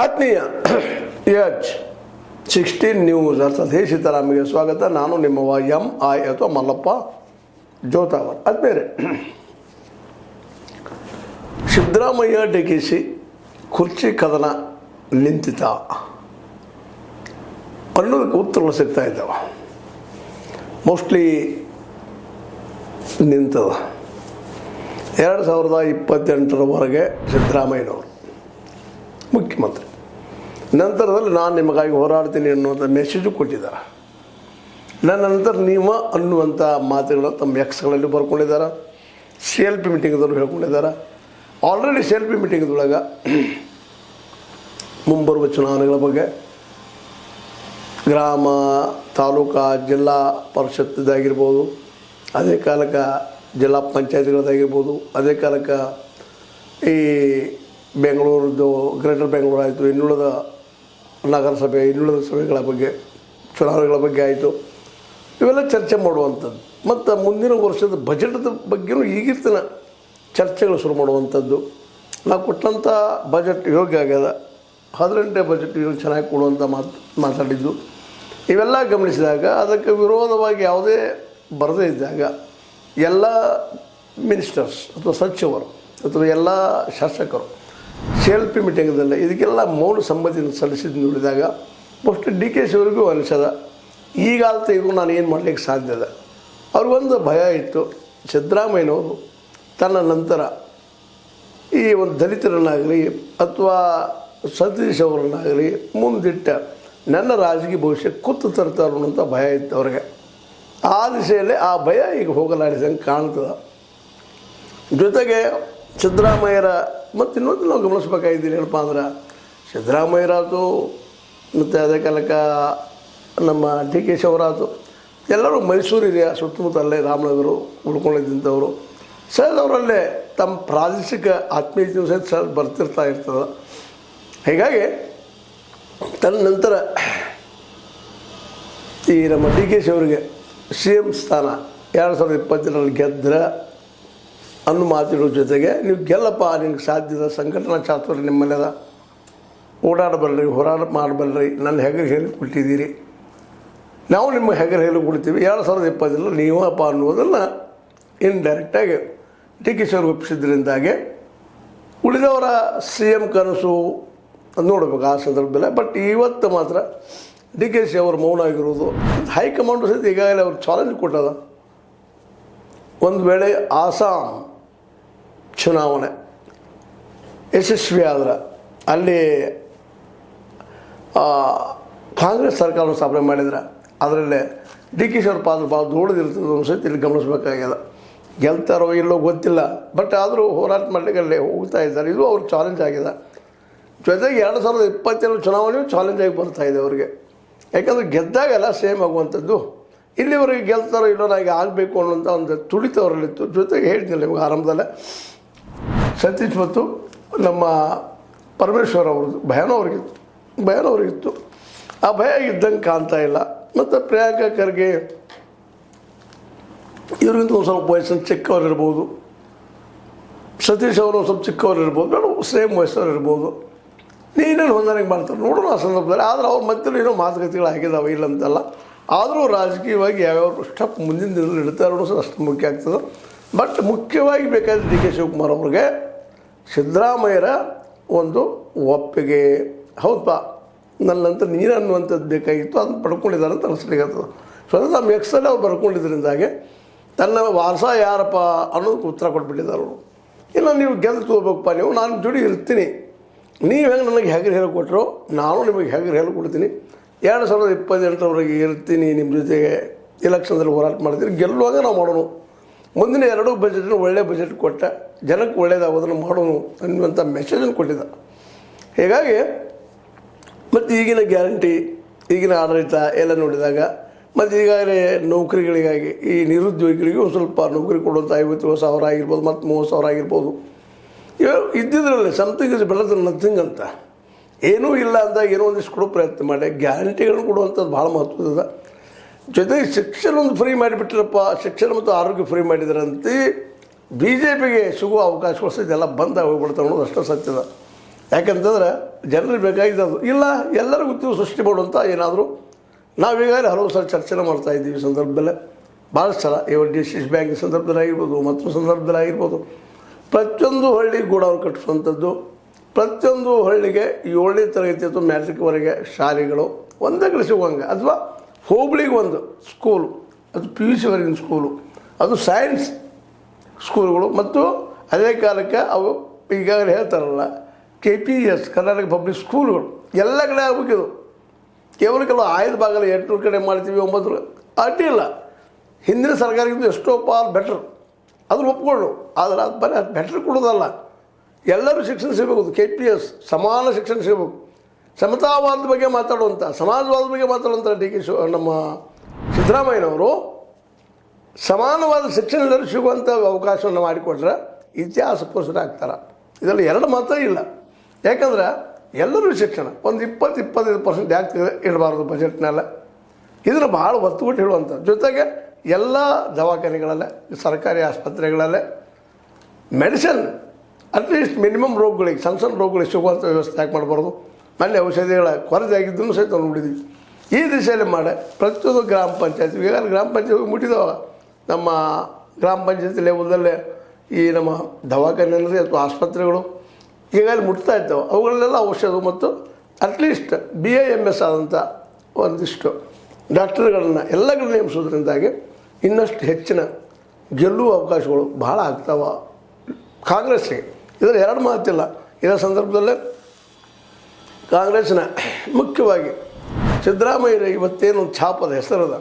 ಆತ್ಮೀಯ H16 news ಅರ್ಥಾತ್ ಹೇ ಸೀತಾರಾಮಿಗೆ ಸ್ವಾಗತ. ನಾನು ನಿಮ್ಮವ MI ಅಥವಾ ಮಲ್ಲಪ್ಪ ಜೋತಾವರ್. ಆದ್ಮೇಲೆ ಸಿದ್ದರಾಮಯ್ಯ ಡಿಕೆಶಿ ಕುರ್ಚಿ ಕದನ ನಿಂತಿತ ಅನ್ನೋದಕ್ಕೆ ಉತ್ತರಗಳು ಸಿಗ್ತಾ ಇದ್ದಾವೆ. ಮೋಸ್ಟ್ಲಿ ನಿಂತದ 2028ರವರೆಗೆ ಸಿದ್ದರಾಮಯ್ಯನವರು ಮುಖ್ಯಮಂತ್ರಿ. ನಂತರದಲ್ಲಿ ನಾನು ನಿಮಗಾಗಿ ಹೋರಾಡ್ತೀನಿ ಅನ್ನುವಂಥ ಮೆಸೇಜು ಕೊಟ್ಟಿದ್ದಾರೆ. ನನ್ನ ನಂತರ ನೀವು ಅನ್ನುವಂಥ ಮಾತುಗಳು ತಮ್ಮ ಎಕ್ಸ್ಗಳಲ್ಲಿ ಬರ್ಕೊಂಡಿದ್ದಾರೆ. CLP ಮೀಟಿಂಗ್ದವರು ಹೇಳ್ಕೊಂಡಿದ್ದಾರೆ. ಆಲ್ರೆಡಿ CLP ಮೀಟಿಂಗ್ದೊಳಗೆ ಮುಂಬರುವ ಚುನಾವಣೆಗಳ ಬಗ್ಗೆ, ಗ್ರಾಮ ತಾಲೂಕಾ ಜಿಲ್ಲಾ ಪರಿಷತ್ತಿದಾಗಿರ್ಬೋದು, ಅದೇ ಕಾಲಕ್ಕೆ ಜಿಲ್ಲಾ ಪಂಚಾಯತ್ಗಳದ್ದಾಗಿರ್ಬೋದು, ಅದೇ ಕಾಲಕ್ಕೆ ಈ ಬೆಂಗಳೂರದ್ದು ಗ್ರೇಟರ್ ಬೆಂಗಳೂರು ಆಯಿತು, ಇನ್ನುಳಿದ ನಗರಸಭೆ, ಇನ್ನುಳಿದ ಸಭೆಗಳ ಬಗ್ಗೆ, ಚುನಾವಣೆಗಳ ಬಗ್ಗೆ ಆಯಿತು, ಇವೆಲ್ಲ ಚರ್ಚೆ ಮಾಡುವಂಥದ್ದು. ಮತ್ತು ಮುಂದಿನ ವರ್ಷದ ಬಜೆಟ್ದ ಬಗ್ಗೆಯೂ ಈಗಿರ್ತಿನ ಚರ್ಚೆಗಳು ಶುರು ಮಾಡುವಂಥದ್ದು. ನಾವು ಕೊಟ್ಟಂಥ ಬಜೆಟ್ ಯೋಗ್ಯ ಆಗ್ಯದ, 18ನೇ ಬಜೆಟ್ ಇವರು ಚೆನ್ನಾಗಿ ಕೊಡುವಂಥ ಮಾತಾಡಿದ್ದು ಇವೆಲ್ಲ ಗಮನಿಸಿದಾಗ ಅದಕ್ಕೆ ವಿರೋಧವಾಗಿ ಯಾವುದೇ ಬರದೇ ಇದ್ದಾಗ ಎಲ್ಲ ಮಿನಿಸ್ಟರ್ಸ್ ಅಥವಾ ಸಚಿವರು ಅಥವಾ ಎಲ್ಲ ಶಾಸಕರು CLP ಮೀಟಿಂಗ್ದಲ್ಲಿ ಇದಕ್ಕೆಲ್ಲ ಮೌನ ಸಮ್ಮತಿಯನ್ನು ಸಲ್ಲಿಸಿದ್ದು ನೋಡಿದಾಗ ಮೋಸ್ಟ್ DKC ಅವರಿಗೂ ಅನಿಸದ ಈಗಾದ ಇದು ನಾನು ಏನು ಮಾಡಲಿಕ್ಕೆ ಸಾಧ್ಯದ. ಅವ್ರಿಗೊಂದು ಭಯ ಇತ್ತು, ಸಿದ್ದರಾಮಯ್ಯನವರು ತನ್ನ ನಂತರ ಈ ಒಂದು ದಲಿತರನ್ನಾಗಲಿ ಅಥವಾ ಸತೀಶ್ ಅವರನ್ನಾಗಲಿ ಮುಂದಿಟ್ಟ ನನ್ನ ರಾಜಕೀಯ ಭವಿಷ್ಯ ಕುತ್ತು ತರ್ತಾರೆ ಅನ್ನೋಂಥ ಭಯ ಇತ್ತು ಅವ್ರಿಗೆ. ಆ ದಿಶೆಯಲ್ಲಿ ಆ ಭಯ ಈಗ ಹೋಗಲಾಡಿದಂಗೆ ಕಾಣ್ತದೆ. ಜೊತೆಗೆ ಸಿದ್ದರಾಮಯ್ಯರ ಮತ್ತು ಇನ್ನೊಂದು ನಾವು ಗಮನಿಸ್ಬೇಕಾಗಿದ್ದೀನಿ ಏನಪ್ಪ ಅಂದ್ರೆ, ಸಿದ್ದರಾಮಯ್ಯರಾತು ಮತ್ತು ಅದೇ ಕಾಲಕ್ಕೆ ನಮ್ಮ DKC ಅವರಾತು ಎಲ್ಲರೂ ಮೈಸೂರಿದೆ, ಸುತ್ತಮುತ್ತಲ್ಲೇ ರಾಮನಗರು ಉಳ್ಕೊಂಡಿದ್ದಂಥವರು ಸಹಜವರಲ್ಲೇ ತಮ್ಮ ಪ್ರಾದೇಶಿಕ ಆತ್ಮೀಯತೆ ಸಹಿತ ಸಹ ಬರ್ತಿರ್ತಾ ಇರ್ತದೆ. ಹೀಗಾಗಿ ತನ್ನ ನಂತರ ಈ ನಮ್ಮ DKC ಅವರಿಗೆ CM ಸ್ಥಾನ 2022ರಲ್ಲಿ ಗೆದ್ದರೆ ಅನ್ನೋ ಮಾತಿರೋ ಜೊತೆಗೆ, ನೀವು ಗೆಲ್ಲಪ್ಪ, ನಿನಗೆ ಸಾಧ್ಯದ, ಸಂಘಟನಾ ಚಾತುರ್ಯ ನಿಮ್ಮಲ್ಲೆದ, ಓಡಾಡಬಲ್ರಿ, ಹೋರಾಟ ಮಾಡಬಲ್ರಿ, ನನ್ನ ಹೆಗರು ಹೇಳಿ ಕೊಟ್ಟಿದ್ದೀರಿ, ನಾವು ನಿಮ್ಮ ಹೆಗರು ಹೇಳಿ ಕೊಡ್ತೀವಿ, 2020 ನೀವಪ್ಪ ಅನ್ನೋದನ್ನು ಇಂಡೈರೆಕ್ಟಾಗಿ DKC ಅವ್ರಿಗೆ ಒಪ್ಪಿಸಿದ್ರಿಂದಾಗೆ ಉಳಿದವರ CM ಕನಸು ನೋಡ್ಬೇಕು ಆ ಸಂದರ್ಭದಲ್ಲಿ. ಬಟ್ ಇವತ್ತು ಮಾತ್ರ DKC ಅವರು ಮೌನ ಆಗಿರೋದು ಹೈಕಮಾಂಡು ಸಹಿತ ಈಗಾಗಲೇ ಅವ್ರು ಚಾಲೆಂಜ್ ಕೊಟ್ಟದ. ಒಂದು ವೇಳೆ ಆಸಾಂ ಚುನಾವಣೆ ಯಶಸ್ವಿ ಆದ್ರೆ ಅಲ್ಲಿ ಕಾಂಗ್ರೆಸ್ ಸರ್ಕಾರವನ್ನು ಸ್ಥಾಪನೆ ಮಾಡಿದ್ರೆ ಅದರಲ್ಲೇ DKC ಅವ್ರ ಪಾತ್ರ ಭಾಳ ದೊಡ್ಡದಿರ್ತದೆ ಅನ್ನೋ ಸಹಿತ ಇಲ್ಲಿ ಗಮನಿಸಬೇಕಾಗ್ಯದ. ಗೆಲ್ತಾರೋ ಇಲ್ಲೋ ಗೊತ್ತಿಲ್ಲ, ಬಟ್ ಆದರೂ ಹೋರಾಟ ಮಾಡಲಿಕ್ಕೆ ಅಲ್ಲೇ ಹೋಗ್ತಾ ಇದ್ದಾರೆ. ಇದು ಅವ್ರ ಚಾಲೆಂಜ್ ಆಗಿದೆ. ಜೊತೆಗೆ 2022 ಚುನಾವಣೆಯೂ ಚಾಲೆಂಜ್ ಆಗಿ ಬರ್ತಾಯಿದೆ ಅವ್ರಿಗೆ. ಯಾಕಂದರೆ ಗೆದ್ದಾಗೆಲ್ಲ ಸೇಮ್ ಆಗುವಂಥದ್ದು. ಇಲ್ಲಿವರೆಗೆ ಗೆಲ್ತಾರೋ ಇಲ್ಲೋ ನನಗೆ ಆಗಬೇಕು ಅನ್ನೋಂಥ ಒಂದು ತುಡಿತ ಅವರಲ್ಲಿತ್ತು. ಜೊತೆಗೆ ಹೇಳ್ತೀನಿ ನಿಮಗೆ ಆರಂಭದಲ್ಲೇ, ಸತೀಶ್ ಮತ್ತು ನಮ್ಮ ಪರಮೇಶ್ವರ್ ಅವ್ರದ್ದು ಭಯನೂ ಅವ್ರಿಗಿತ್ತು. ಆ ಭಯ ಇದ್ದಂಗೆ ಕಾಣ್ತಾ ಇಲ್ಲ. ಮತ್ತು ಪ್ರಿಯಾಂಕಾ ಖರ್ಗೆ ಇವ್ರಿಗಿಂತ ಒಂದು ಸ್ವಲ್ಪ ವಯಸ್ಸನ್ನು ಚಿಕ್ಕವ್ರು ಇರ್ಬೋದು, ಸತೀಶ್ ಅವರು ಸ್ವಲ್ಪ ಚಿಕ್ಕವ್ರು ಇರ್ಬೋದು, ಬೇಡ ಸೇಮ್ ವಯಸ್ಸವ್ರು ಇರ್ಬೋದು. ನೀನೇನು ಹೊಂದಾಣಿಕೆ ಮಾಡ್ತಾರೆ ನೋಡೋಣ ಆ ಸಂದರ್ಭದಲ್ಲಿ. ಆದರೆ ಅವ್ರ ಮಧ್ಯದಲ್ಲಿ ಏನೋ ಮಾತುಕತೆಗಳಾಗಿದ್ದಾವೆ, ಇಲ್ಲ ಅಂತಲ್ಲ. ಆದರೂ ರಾಜಕೀಯವಾಗಿ ಯಾವ್ಯಾವ ಸ್ಟೆಪ್ ಮುಂದಿನ ದಿನದಲ್ಲಿ ಇಡ್ತಾರೆ ಅನ್ನೋದು ಸಹ ಅಷ್ಟು ಮುಖ್ಯ ಆಗ್ತದೆ. ಬಟ್ ಮುಖ್ಯವಾಗಿ ಬೇಕಾದರೆ DK ಶಿವಕುಮಾರ್ ಅವ್ರಿಗೆ ಸಿದ್ದರಾಮಯ್ಯರ ಒಂದು ಒಪ್ಪಿಗೆ, ಹೌದಾ ನನ್ನ ನಂತರ ನೀರು ಅನ್ನುವಂಥದ್ದು ಬೇಕಾಗಿತ್ತು, ಅದನ್ನು ಪಡ್ಕೊಂಡಿದ್ದಾರೆ ಅಂತ ಅನಿಸ್ಲಿಕ್ಕೆ. ಸೊ ಅದು ನಮ್ಮ ಎಕ್ಸಲ್ಲಿ ಅವ್ರು ಬರ್ಕೊಂಡಿದ್ದರಿಂದಾಗೆ ತನ್ನ ವಾರಸ ಯಾರಪ್ಪ ಅನ್ನೋದಕ್ಕೆ ಉತ್ತರ ಕೊಟ್ಬಿಟ್ಟಿದ್ದಾರೆ ಅವರು. ಇಲ್ಲ ನೀವು ಗೆದ್ದು ತಗೋಬೇಕಪ್ಪ, ನೀವು ನಾನು ಜೋಡಿ ಇರ್ತೀನಿ, ನೀವು ಹೆಂಗೆ ನನಗೆ ಹೆಗರು ಹೇಳಿಕೊಟ್ರು ನಾನು ನಿಮಗೆ ಹೆಗರು ಹೇಳಿಕೊಡ್ತೀನಿ, 2028ರವರೆಗೆ ಇರ್ತೀನಿ, ನಿಮ್ಮ ಜೊತೆಗೆ ಎಲೆಕ್ಷನ್ದಲ್ಲಿ ಹೋರಾಟ ಮಾಡ್ತೀನಿ, ಗೆಲ್ಲುವಾಗ ನಾವು ಮಾಡೋಣ, ಮುಂದಿನ 2 ಬಜೆಟ್ನ ಒಳ್ಳೆಯ ಬಜೆಟ್ ಕೊಟ್ಟ ಜನಕ್ಕೆ ಒಳ್ಳೆಯದಾಗೋದನ್ನು ಮಾಡೋಣ ಅನ್ನುವಂಥ ಮೆಸೇಜನ್ನು ಕೊಟ್ಟಿದ್ದ. ಹೀಗಾಗಿ ಮತ್ತು ಈಗಿನ ಗ್ಯಾರಂಟಿ, ಈಗಿನ ಆಡಳಿತ ಎಲ್ಲ ನೋಡಿದಾಗ, ಮತ್ತು ಈಗಾಗಲೇ ನೌಕರಿಗಳಿಗಾಗಿ ಈ ನಿರುದ್ಯೋಗಿಗಳಿಗೆ ಒಂದು ಸ್ವಲ್ಪ ನೌಕರಿ ಕೊಡುವಂಥ 50,000 ಆಗಿರ್ಬೋದು, ಮತ್ತು 30,000 ಆಗಿರ್ಬೋದು, ಇವು ಇದ್ದಿದ್ರಲ್ಲಿ something is better than nothing ಅಂತ. ಏನೂ ಇಲ್ಲ ಅಂದಾಗ ಏನೋ ಒಂದಿಷ್ಟು ಕೊಡೋ ಪ್ರಯತ್ನ ಮಾಡಿ ಗ್ಯಾರಂಟಿಗಳನ್ನು ಕೊಡುವಂಥದ್ದು ಭಾಳ ಮಹತ್ವದ. ಜೊತೆಗೆ ಶಿಕ್ಷಣ ಒಂದು ಫ್ರೀ ಮಾಡಿಬಿಟ್ರಪ್ಪ, ಶಿಕ್ಷಣ ಮತ್ತು ಆರೋಗ್ಯ ಫ್ರೀ ಮಾಡಿದ್ರಂತೆ BJPಗೆ ಸಿಗುವ ಅವಕಾಶಗಳು ಸಹಿತ ಎಲ್ಲ ಬಂದ ಹೋಗ್ಬಿಡ್ತಾವೆ ಅನ್ನೋದು ಅಷ್ಟೇ ಸತ್ಯದ. ಯಾಕಂತಂದ್ರೆ ಜನರಿಗೆ ಬೇಕಾಗಿದ್ದು ಇಲ್ಲ ಎಲ್ಲರಿಗೂ ಉದ್ಯೋಗ ಸೃಷ್ಟಿ ಮಾಡುವಂಥ ಏನಾದರೂ ನಾವೀಗಾಗಲೇ ಹಲವು ಸಲ ಚರ್ಚೆ ಮಾಡ್ತಾಯಿದ್ದೀವಿ ಈ ಸಂದರ್ಭದಲ್ಲೇ ಭಾಳಷ್ಟು ಸಲ ಇವಾಗ ಡಿ.ಸಿ.ಸಿ ಬ್ಯಾಂಕ್ ಸಂದರ್ಭದಲ್ಲಾಗಿರ್ಬೋದು ಮತ್ತೊಂದು ಸಂದರ್ಭದಲ್ಲಾಗಿರ್ಬೋದು ಪ್ರತಿಯೊಂದು ಹಳ್ಳಿ ಗೂಡಾರು ಕಟ್ಟಿಸುವಂಥದ್ದು ಪ್ರತಿಯೊಂದು ಹಳ್ಳಿಗೆ 7ನೇ ತರಗತಿ ಅಥವಾ ಮ್ಯಾಟ್ರಿಕ್ವರೆಗೆ ಶಾಲೆಗಳು ಒಂದೇ ಕಡೆ ಸಿಗುವಂಗೆ ಅಥವಾ ಹೋಬಳಿಗೆ ಒಂದು ಸ್ಕೂಲು ಅದು PUC ವರೆಗಿನ ಸ್ಕೂಲು ಅದು ಸೈನ್ಸ್ ಸ್ಕೂಲ್ಗಳು ಮತ್ತು ಅದೇ ಕಾಲಕ್ಕೆ ಅವು ಈಗಾಗಲೇ ಹೇಳ್ತಾರಲ್ಲ KPS ಕರ್ನಾಟಕ ಪಬ್ಲಿಕ್ ಸ್ಕೂಲ್ಗಳು ಎಲ್ಲ ಕಡೆ ಆಗಬೇಕಿದು ಕೇವಲ ಕೆಲವು ಆಯ್ದ ಭಾಗದಲ್ಲಿ 800 ಕಡೆ ಮಾಡ್ತೀವಿ 9 ಅಡ್ಡಿಲ್ಲ ಹಿಂದಿನ ಸರ್ಕಾರಕ್ಕಿಂತ ಎಷ್ಟೋ ಪಾಲ್ ಬೆಟ್ರ್ ಅದನ್ನು ಒಪ್ಕೊಂಡು ಆದರೆ ಅದು ಬರೀ ಅದು ಬೆಟ್ರ್ ಕೊಡೋದಲ್ಲ ಎಲ್ಲರೂ ಶಿಕ್ಷಣ ಸಿಗಬೇಕು KPS ಸಮಾನ ಶಿಕ್ಷಣ ಸಿಗಬೇಕು ಸಮತಾವಾದದ ಬಗ್ಗೆ ಮಾತಾಡುವಂಥ ಸಮಾಜವಾದದ ಬಗ್ಗೆ ಮಾತಾಡುವಂಥ ನಮ್ಮ ಸಿದ್ದರಾಮಯ್ಯನವರು ಸಮಾನವಾದ ಶಿಕ್ಷಣದಲ್ಲಿ ಸಿಗುವಂಥ ಅವಕಾಶವನ್ನು ಮಾಡಿಕೊಟ್ರೆ ಇತಿಹಾಸ ಪುರುಷರಾಗ್ತಾರೆ ಇದರಲ್ಲಿ ಎರಡು ಮಾತೇ ಇಲ್ಲ ಯಾಕಂದ್ರೆ ಎಲ್ಲರೂ ಶಿಕ್ಷಣ ಒಂದು 20-25% ಯಾಕೆ ಇಡಬಾರ್ದು ಬಜೆಟ್ನೆಲ್ಲ ಇದನ್ನು ಭಾಳ ಒತ್ತು ಕೊಟ್ಟು ಹೇಳುವಂಥ ಜೊತೆಗೆ ಎಲ್ಲ ದವಾಖಾನೆಗಳಲ್ಲೇ ಸರ್ಕಾರಿ ಆಸ್ಪತ್ರೆಗಳಲ್ಲೇ ಮೆಡಿಸಿನ್ ಅಟ್ಲೀಸ್ಟ್ ಮಿನಿಮಮ್ ರೋಗಗಳಿಗೆ ಸಣ್ಣ ರೋಗಗಳಿಗೆ ಸಿಗುವಂಥ ವ್ಯವಸ್ಥೆ ಯಾಕೆ ಮಾಡಬಾರ್ದು ಮೊನ್ನೆ ಔಷಧಿಗಳ ಕೊರತೆ ಆಗಿದ್ದನ್ನು ಸಹಿತ ನೋಡಿದ್ವಿ ಈ ದಿಶೆಯಲ್ಲಿ ಮಾಡಿ ಪ್ರತಿಯೊಂದು ಗ್ರಾಮ ಪಂಚಾಯತ್ ಈಗಾಗಲೇ ಗ್ರಾಮ ಪಂಚಾಯತ್ ಮುಟ್ಟಿದವ ನಮ್ಮ ಗ್ರಾಮ ಪಂಚಾಯತ್ ಲೆವೆಲ್ದಲ್ಲೇ ಈ ನಮ್ಮ ದವಾಖಾನೆ ಅಥವಾ ಆಸ್ಪತ್ರೆಗಳು ಈಗಾಗಲೇ ಮುಟ್ತಾ ಇದ್ದಾವೆ ಅವುಗಳನ್ನೆಲ್ಲ ಔಷಧ ಮತ್ತು ಅಟ್ಲೀಸ್ಟ್ BAMS ಆದಂಥ ಒಂದಿಷ್ಟು ಡಾಕ್ಟರ್ಗಳನ್ನು ಎಲ್ಲಗಳನ್ನ ನೇಮಿಸೋದ್ರಿಂದಾಗಿ ಇನ್ನಷ್ಟು ಹೆಚ್ಚಿನ ಗೆಲ್ಲುವ ಅವಕಾಶಗಳು ಭಾಳ ಆಗ್ತಾವೆ ಕಾಂಗ್ರೆಸ್ಸಿಗೆ ಇದರ ಎರಡು ಮಾತಿಲ್ಲ ಇದರ ಸಂದರ್ಭದಲ್ಲೇ ಕಾಂಗ್ರೆಸ್ಸಿನ ಮುಖ್ಯವಾಗಿ ಸಿದ್ದರಾಮಯ್ಯ ಇವತ್ತೇನು ಛಾಪದ ಹೆಸರದ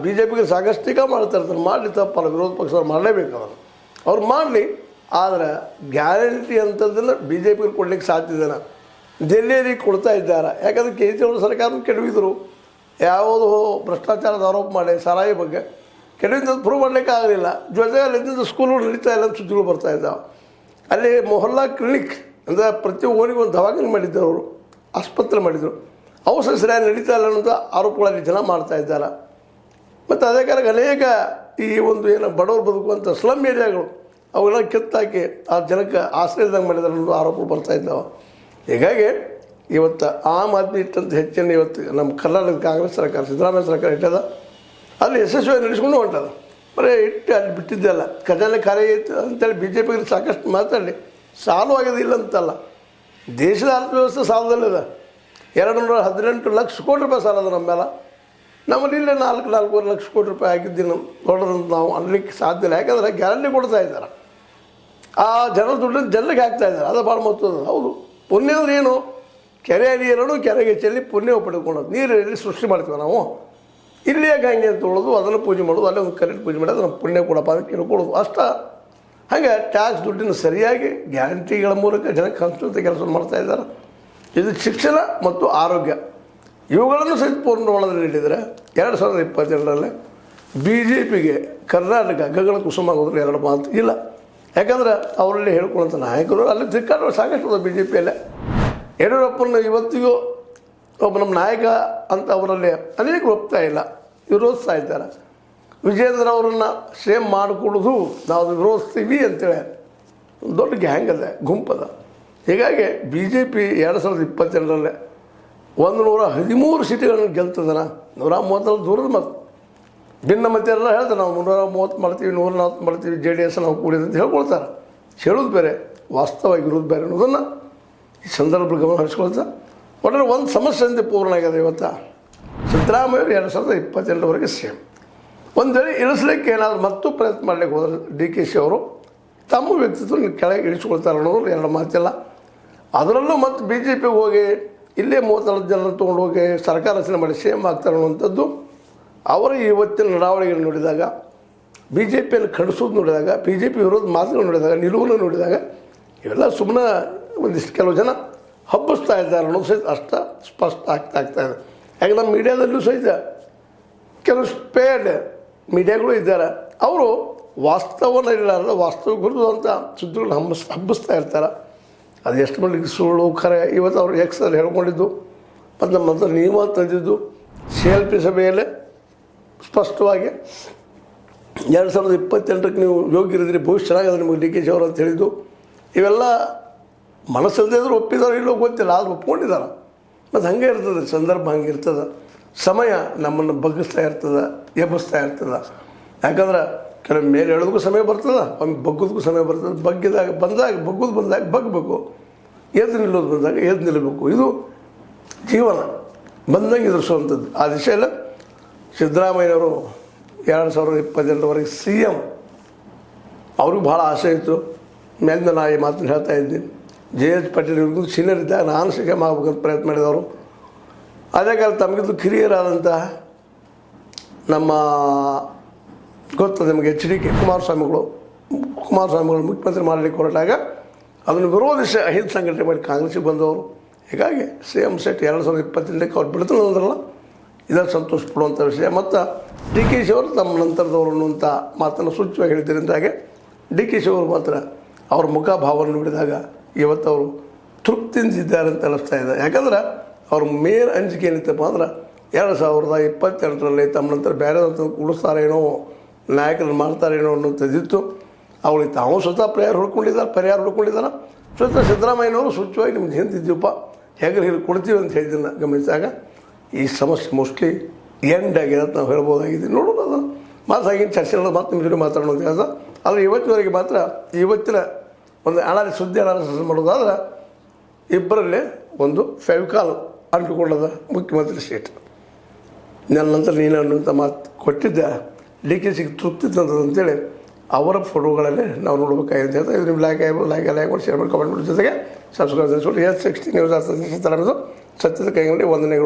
BJPಗೆ ಸಾಕಷ್ಟು ಟೀಕಾ ಮಾಡ್ತಾ ಇರ್ತಾರೆ ಮಾಡಲಿ ತಪ್ಪಲ್ಲ ವಿರೋಧ ಪಕ್ಷದವ್ರು ಮಾಡಲೇಬೇಕು ಅವ್ರು ಮಾಡಲಿ ಆದರೆ ಗ್ಯಾರಂಟಿ ಅಂಥದ್ದನ್ನು BJPಗೆ ಕೊಡ್ಲಿಕ್ಕೆ ಸಾಧ್ಯದನ ಡೆಲ್ಲಿಯಲ್ಲಿ ಕೊಡ್ತಾ ಇದ್ದಾರೆ ಯಾಕಂದರೆ ಕೇಜ್ರಿವಾಲ್ ಸರ್ಕಾರ ಕೆಡವಿದ್ರು ಯಾವುದೋ ಭ್ರಷ್ಟಾಚಾರದ ಆರೋಪ ಮಾಡಿ ಸಾರಾಯಿ ಬಗ್ಗೆ ಕೆಲವಿಂದ ಪ್ರೂವ್ ಮಾಡಲಿಕ್ಕೆ ಆಗಲಿಲ್ಲ ಜೊತೆಗೆ ಅಲ್ಲಿಂದ ಸ್ಕೂಲ್ಗಳು ನಡೀತಾ ಇಲ್ಲ ಸುದ್ದಿಗಳು ಬರ್ತಾ ಇದ್ದಾವೆ ಅಲ್ಲಿ ಮೊಹಲ್ಲಾ ಕ್ಲಿನಿಕ್ ಅಂದರೆ ಪ್ರತಿ ಊರಿಗೆ ಒಂದು ದವಾಖಾನೆ ಮಾಡಿದ್ದರು ಅವರು ಆಸ್ಪತ್ರೆ ಮಾಡಿದರು ಔಷಧ ಸರಿಯಾಗಿ ನಡೀತಾ ಇಲ್ಲ ಅನ್ನೋಂಥ ಆರೋಪಗಳಲ್ಲಿ ಜನ ಮಾಡ್ತಾ ಇದ್ದಾರೆ ಮತ್ತು ಅದೇ ಕಾಲಕ್ಕೆ ಅನೇಕ ಈ ಒಂದು ಏನು ಬಡವರು ಬದುಕುವಂಥ ಸ್ಲಮ್ ಏರಿಯಾಗಳು ಅವೆಲ್ಲ ಕಿತ್ತಾಕಿ ಆ ಜನಕ್ಕೆ ಆಶ್ರಯದಂಗೆ ಮಾಡಿದ್ದಾರೆ ಅನ್ನೋದು ಆರೋಪಗಳು ಬರ್ತಾ ಇದ್ದಾವೆ ಹೀಗಾಗಿ ಇವತ್ತು ಆಮ್ ಆದ್ಮಿ ಇಟ್ಟಂತ ಹೆಚ್ಚಿನ ಇವತ್ತು ನಮ್ಮ ಕರ್ನಾಟಕದ ಕಾಂಗ್ರೆಸ್ ಸರ್ಕಾರ ಸಿದ್ದರಾಮಯ್ಯ ಸರ್ಕಾರ ಇಟ್ಟದ ಅಲ್ಲಿ ಯಶಸ್ವಿಯಾಗಿ ನಡೆಸ್ಕೊಂಡು ಹೊಂಟದ ಬರೀ ಇಟ್ಟು ಅಲ್ಲಿ ಬಿಟ್ಟಿದ್ದೆಲ್ಲ ಖಜಾನೆ ಕಾರ್ಯ ಐತೆ ಅಂತೇಳಿ BJPಗೆ ಸಾಕಷ್ಟು ಮಾತಾಡಿ ಸಾಲು ಆಗೋದಿಲ್ಲ ಅಂತಲ್ಲ ದೇಶದ ಅರ್ಥವ್ಯವಸ್ಥೆ ಸಾಲದಲ್ಲಿದೆ 218 ಲಕ್ಷ ಕೋಟಿ ರೂಪಾಯಿ ಸಾಲ ಅದ ನಮ್ಮ ಮೇಲೆ ನಮ್ಮಲ್ಲಿ ಇಲ್ಲೇ 4-4.5 ಲಕ್ಷ ಕೋಟಿ ರೂಪಾಯಿ ಆಗಿದ್ದೀನಿ ದೊಡ್ಡದಂತ ನಾವು ಅನ್ಲಿಕ್ಕೆ ಸಾಧ್ಯ ಇಲ್ಲ ಯಾಕಂದರೆ ಗ್ಯಾರಂಟಿ ಕೊಡ್ತಾ ಇದ್ದಾರೆ ಆ ಜನರ ದುಡ್ಡನ್ನು ಜನರಿಗೆ ಹಾಕ್ತಾ ಇದ್ದಾರೆ ಅದು ಭಾಳ ಮಹತ್ವದ ಹೌದು ಪುಣ್ಯ ಅಂದ್ರೆ ಏನು ಕೆರೆ ನೀರನ್ನು ಕೆರೆಗೆ ಚೆಲ್ಲಿ ಪುಣ್ಯ ಪಡೆದುಕೊಳ್ಳೋದು ನೀರಲ್ಲಿ ಸೃಷ್ಟಿ ಮಾಡ್ತೀವಿ ನಾವು ಇಲ್ಲಿ ಯಾಕೆ ಹಂಗೆ ಅಂತ ಹೇಳೋದು ಅದನ್ನು ಪೂಜೆ ಮಾಡೋದು ಅಲ್ಲೇ ಒಂದು ಕರೆಂಟ್ ಪೂಜೆ ಮಾಡೋದು ಅದನ್ನು ಪುಣ್ಯ ಕೊಡಪ್ಪ ಅದಕ್ಕೆ ಕೊಡೋದು ಅಷ್ಟ ಹಾಗೆ ಟ್ಯಾಕ್ಸ್ ದುಡ್ಡನ್ನು ಸರಿಯಾಗಿ ಗ್ಯಾರಂಟಿಗಳ ಮೂಲಕ ಜನಕ್ಕೆ ಹಂಚುವಂಥ ಕೆಲಸ ಮಾಡ್ತಾ ಇದ್ದಾರೆ ಇದು ಶಿಕ್ಷಣ ಮತ್ತು ಆರೋಗ್ಯ ಇವುಗಳನ್ನು ಸಹಿತ ಪೂರ್ಣ ಪ್ರಮಾಣದಲ್ಲಿ ನೀಡಿದರೆ 2022ರಲ್ಲಿ BJPಗೆ ಕರ್ನಾಟಕ ಗಗನ ಕುಸುಮ ಆಗೋದ್ರಲ್ಲಿ ಎರಡು ಮಾತು ಇಲ್ಲ ಯಾಕಂದ್ರೆ ಅವರಲ್ಲಿ ಹೇಳ್ಕೊಳ್ಳೋಂಥ ನಾಯಕರು ಅಲ್ಲಿ ದಿಕ್ಕಾಟ ಸಾಕಷ್ಟು BJPಯಲ್ಲೇ ಯಡಿಯೂರಪ್ಪನ ಇವತ್ತಿಗೂ ಒಬ್ಬ ನಮ್ಮ ನಾಯಕ ಅಂತ ಅವರಲ್ಲಿ ಅನೇಕರು ಒಪ್ತಾ ಇಲ್ಲ ವಿರೋಧಿಸ್ತಾ ಇದ್ದಾರೆ ವಿಜೇಂದ್ರ ಅವರನ್ನು ಸೇಮ್ ಮಾಡಿಕೊಡೋದು ನಾವು ವಿರೋಧಿಸ್ತೀವಿ ಅಂತೇಳಿ ದೊಡ್ಡ ಗ್ಯಾಂಗ್ ಅದ ಗುಂಪದ ಹೀಗಾಗಿ BJP 2022ರಲ್ಲಿ 113 ಸೀಟುಗಳನ್ನು ಗೆಲ್ತದನ 130 ದೂರದ ಮತ್ತು ಭಿನ್ನಮತಿಯರೆಲ್ಲ ಹೇಳ್ತಾರೆ ನಾವು 330 ಮಾಡ್ತೀವಿ 140 ಮಾಡ್ತೀವಿ JDS ನಾವು ಕೂಡಿದೆ ಅಂತ ಹೇಳ್ಕೊಳ್ತಾರೆ ಹೇಳೋದು ಬೇರೆ ವಾಸ್ತವವಾಗಿ ಇರೋದು ಬೇರೆ ಅನ್ನೋದನ್ನು ಈ ಸಂದರ್ಭದಲ್ಲಿ ಗಮನ ಹರಿಸ್ಕೊಳ್ತಾ ಒಟ್ಟಾರೆ ಒಂದು ಸಮಸ್ಯೆ ಅಂತ ಪೂರ್ಣ ಆಗಿದೆ ಇವತ್ತು ಸಿದ್ದರಾಮಯ್ಯವರು 2022ವರೆಗೆ ಸೇಮ್ ಒಂದು ವೇಳೆ ಇಳಿಸ್ಲಿಕ್ಕೆ ಏನಾದರೂ ಮತ್ತು ಪ್ರಯತ್ನ ಮಾಡಲಿಕ್ಕೆ ಹೋದರೆ DKC ಅವರು ತಮ್ಮ ವ್ಯಕ್ತಿತ್ವ ಕೆಳಗೆ ಇಳಿಸ್ಕೊಳ್ತಾರೆ ಅನ್ನೋದು ಎರಡು ಮಾತಿಲ್ಲ ಅದರಲ್ಲೂ ಮತ್ತು BJPಗೆ ಹೋಗಿ ಇಲ್ಲೇ 34 ಜನ ತೊಗೊಂಡು ಹೋಗಿ ಸರ್ಕಾರ ರಚನೆ ಮಾಡಿ ಸೇಮ್ ಆಗ್ತಾರೆ ಅನ್ನುವಂಥದ್ದು ಅವರ ಇವತ್ತಿನ ನಡಾವಳಿಗೆ ನೋಡಿದಾಗ BJPಯನ್ನು ಖಂಡಿಸೋದು ನೋಡಿದಾಗ BJP ವಿರೋಧ ಮಾತುಗಳು ನೋಡಿದಾಗ ನಿಲುವನ್ನು ನೋಡಿದಾಗ ಇವೆಲ್ಲ ಸುಮ್ಮನೆ ಒಂದಿಷ್ಟು ಕೆಲವು ಜನ ಹಬ್ಬಿಸ್ತಾ ಇದ್ದಾರೆ ಅನ್ನೋದು ಸಹಿತ ಅಷ್ಟ ಸ್ಪಷ್ಟ ಆಗ್ತಾ ಇದೆ ಯಾಕೆ ನಮ್ಮ ಮೀಡಿಯಾದಲ್ಲೂ ಸಹಿತ ಕೆಲವು ಸ್ಪೇಡ್ ಮೀಡಿಯಾಗಳು ಇದ್ದಾರೆ ಅವರು ವಾಸ್ತವನ ಇರಲಾರ್ದ ವಾಸ್ತವ ಗುರುತು ಅಂತ ಸುದ್ದಿಗಳನ್ನ ಹಬ್ಬಿಸ್ತಾ ಇರ್ತಾರೆ ಅದು ಎಷ್ಟು ಮಟ್ಟಿಗೆ ಸುಳ್ಳು ಖರೆ ಇವತ್ತು ಅವರು ಎಕ್ಸಲ್ಲಿ ಹೇಳ್ಕೊಂಡಿದ್ದು ಮತ್ತು ನಮ್ಮ ಹತ್ರ ನಿಯಮ ತಂದಿದ್ದು CLP ಸಭೆಯಲ್ಲೇ ಸ್ಪಷ್ಟವಾಗಿ 2028ಕ್ಕೆ ನೀವು ಯೋಗ್ಯರಿದ್ರಿ ಭವಿಷ್ಯ ಚೆನ್ನಾಗಿದೆ ನಿಮಗೆ DKC ಅವರು ಅಂತ ಹೇಳಿದ್ದು ಇವೆಲ್ಲ ಮನಸ್ಸಲ್ಲದೆ ಇದ್ರೂ ಒಪ್ಪಿದಾರೋ ಇಲ್ಲೋ ಗೊತ್ತಿಲ್ಲ, ಆದರೂ ಒಪ್ಕೊಂಡಿದ್ದಾರೆ. ಮತ್ತು ಹಾಗೆ ಇರ್ತದೆ, ಸಂದರ್ಭ ಹಂಗೆ ಇರ್ತದೆ, ಸಮಯ ನಮ್ಮನ್ನು ಬಗ್ಗಿಸ್ತಾ ಇರ್ತದೆ, ಎಬ್ಬಿಸ್ತಾ ಇರ್ತದೆ. ಯಾಕಂದ್ರೆ ಕೆಲವು ಮೇಲೆ ಹೇಳೋದಕ್ಕೂ ಸಮಯ ಬರ್ತದೆ, ಒಮ್ಮೆ ಬಗ್ಗೋದಕ್ಕೂ ಸಮಯ ಬರ್ತದೆ. ಬಗ್ಗೋದು ಬಂದಾಗ ಬಗ್ಗಬೇಕು, ಎದ್ದು ನಿಲ್ಲೋದು ಬಂದಾಗ ಎದ್ದು ನಿಲ್ಲಬೇಕು. ಇದು ಜೀವನ ಬಂದಂಗೆ ಎದುರಿಸುವಂಥದ್ದು. ಆ ದಿಶೆಯಲ್ಲಿ ಸಿದ್ದರಾಮಯ್ಯನವರು 2028ವರೆಗೆ CM ಅವ್ರಿಗೂ ಭಾಳ ಆಸೆ ಇತ್ತು. ಮೇಲಿಂದ ನಾ ಈ ಮಾತನ್ನು ಹೇಳ್ತಾ ಇದ್ದೀನಿ. JH ಪಾಟೀಲ್ ಇವ್ರಿಗೂ ಸೀನಿಯರ್ ಇದ್ದಾಗ ನಾನು CM ಆಗ್ಬೇಕಂತ ಪ್ರಯತ್ನ ಮಾಡಿದವರು. ಅದೇ ಕಾಲ ತಮಗಿದ್ದು ಕಿರಿಯರಾದಂಥ ನಮ್ಮ ಗೊತ್ತು ನಿಮಗೆ HDK ಕುಮಾರಸ್ವಾಮಿಗಳು ಮುಖ್ಯಮಂತ್ರಿ ಮಾಡಲಿಕ್ಕೆ ಹೊರಟಾಗ ಅದನ್ನು ವಿರೋಧಿಸಿ ಅಹಿಂದ ಸಂಘಟನೆ ಮಾಡಿ ಕಾಂಗ್ರೆಸ್ಸಿಗೆ ಬಂದವರು. ಹೀಗಾಗಿ CM ಸೆಟ್ 2028ಕ್ಕೆ ಅವ್ರು ಬಿಡ್ತಾನೆ ಅಂದ್ರಲ್ಲ, ಇದನ್ನು ಸಂತೋಷ ಪಡುವಂಥ ವಿಷಯ. ಮತ್ತು DKಶಿ ಅವರು ತಮ್ಮ ನಂತರದವರು ಅನ್ನುವಂಥ ಮಾತನ್ನು ಸೂಚ್ಯವಾಗಿ ಹೇಳಿದ್ದರಿಂದಾಗೆ DKಶಿ ಅವರು ಮಾತ್ರ ಅವ್ರ ಮುಖಭಾವವನ್ನು ನೋಡಿದಾಗ ಇವತ್ತು ಅವರು ತೃಪ್ತಿಯಿಂದಿದ್ದಾರೆ ಅಂತ ಅನ್ನಿಸ್ತಾ ಇದೆ. ಯಾಕಂದ್ರೆ ಅವ್ರ ಮೇನ್ ಅಂಜಿಕೆ ಏನಿತ್ತಪ್ಪ ಅಂದ್ರೆ 2028ರಲ್ಲಿ ತಮ್ಮ ನಂತರ ಬೇರೆ ಉಳಿಸ್ತಾರೇನೋ, ನಾಯಕರನ್ನು ಮಾಡ್ತಾರೇನೋ ಅನ್ನೋಂಥದ್ದಿತ್ತು. ಅವಳಿಗೆ ತಾವು ಸ್ವತಃ ಪರಿಹಾರ ಹುಡ್ಕೊಂಡಿದ್ದಾರೆ. ಸ್ವತಃ ಸಿದ್ದರಾಮಯ್ಯನವರು ಸೂಚ್ಯವಾಗಿ ನಿಮ್ಗೆ ಹಿಂದಿದ್ದೀವಪ್ಪ, ಹೇಗೆ ಕೊಡ್ತೀವಿ ಅಂತ ಹೇಳಿದ್ದನ್ನು ಗಮನಿಸಿದಾಗ ಈ ಸಮಸ್ಯೆ ಮೋಸ್ಟ್ಲಿ ಎಂಡ್ ಆಗಿದೆ ಅಂತ ನಾವು ಹೇಳ್ಬೋದಾಗಿದೆ. ನೋಡೋದು ಅದನ್ನು ಮಾತಾಗಿನ ಚರ್ಚೆಗಳು ಮಾತು ನಿಮ್ಮ ಜೊತೆ ಮಾತಾಡೋದು ಕೆಲಸ. ಆದರೆ ಇವತ್ತಿನವರೆಗೆ ಮಾತ್ರ ಇವತ್ತಿನ ಒಂದು ಸುದ್ದಿ ಅನಾಲಿಸಿಸ್ ಮಾಡೋದಾದ್ರೆ ಇಬ್ಬರಲ್ಲಿ ಒಂದು ಫೆವಿಕಾಲ್ ಅಂಟುಕೊಳ್ಳದ ಮುಖ್ಯಮಂತ್ರಿ ಸೀಟ್. ನನ್ನ ನಂತರ ನೀನು ಅನ್ನುವಂಥ ಮಾತು ಕೊಟ್ಟಿದ್ದೆ DKಶಿಗೆ ತೃಪ್ತಿ ತಂತದಂತೇಳಿ ಅವರ ಫೋಟೋಗಳಲ್ಲಿ ನಾವು ನೋಡ್ಬೇಕಾಗಿದೆ ಅಂತ ಹೇಳ್ತಾ ಇದು ನಿಮ್ಮ ಲೈಕ್ ಮಾಡಿ ಶೇರ್ ಮಾಡಿ ಕಮೆಂಟ್ ಮಾಡಿ ಜೊತೆಗೆ ಸಬ್ಸ್ಕ್ರೈಬ್ ಮಾಡಿ. S60 ನ್ಯೂಸ್ ಸತ್ಯದ ಕೈಗೊಂಡು ವಂದನೆಗಳು.